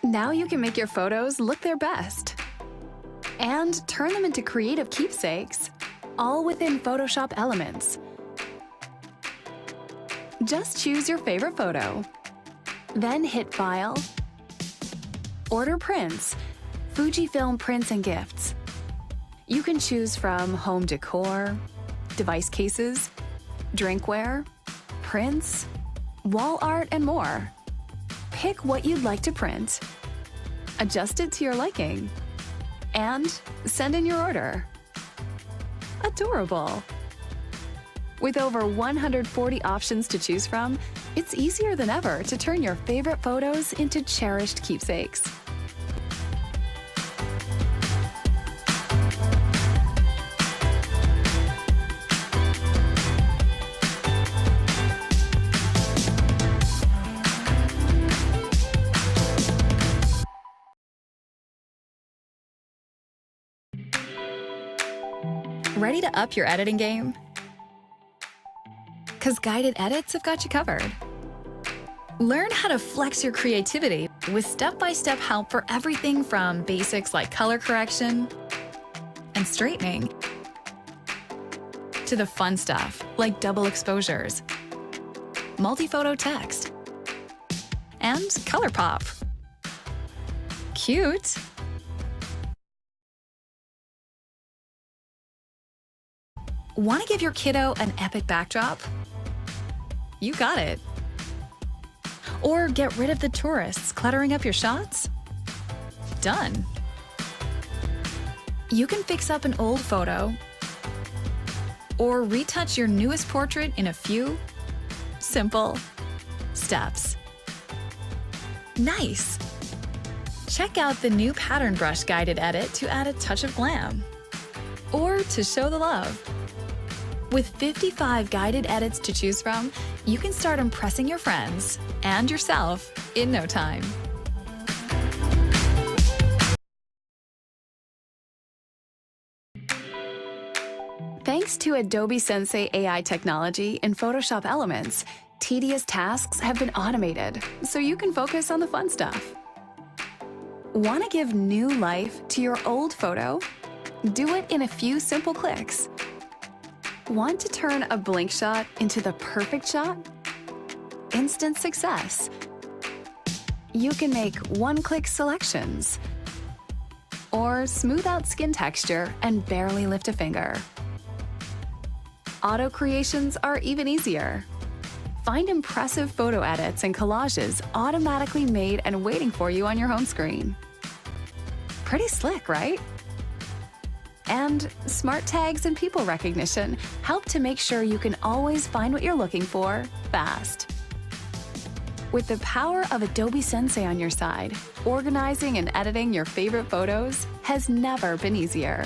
Now you can make your photos look their best and turn them into creative keepsakes, all within Photoshop Elements. Just choose your favorite photo, then hit File, Order Prints, Fujifilm Prints and Gifts. You can choose from home decor, device cases, drinkware, prints, wall art, and more. Pick what you'd like to print, adjust it to your liking, and send in your order. Adorable! With over 140 options to choose from, it's easier than ever to turn your favorite photos into cherished keepsakes. Ready to up your editing game? Because guided edits have got you covered. Learn how to flex your creativity with step-by-step help for everything from basics like color correction and straightening to the fun stuff like double exposures, multi-photo text, and color pop. Cute! Want to give your kiddo an epic backdrop? You got it. Or get rid of the tourists cluttering up your shots? Done. You can fix up an old photo or retouch your newest portrait in a few simple steps. Nice! Check out the new pattern brush guided edit to add a touch of glam or to show the love. With 55 guided edits to choose from, you can start impressing your friends and yourself in no time. Thanks to Adobe Sensei AI technology in Photoshop Elements, tedious tasks have been automated, so you can focus on the fun stuff. Want to give new life to your old photo? Do it in a few simple clicks. Want to turn a blank shot into the perfect shot? Instant success. You can make one-click selections or smooth out skin texture and barely lift a finger. Auto creations are even easier. Find impressive photo edits and collages automatically made and waiting for you on your home screen. Pretty slick, right? And smart tags and people recognition help to make sure you can always find what you're looking for fast. With the power of Adobe Sensei on your side, organizing and editing your favorite photos has never been easier.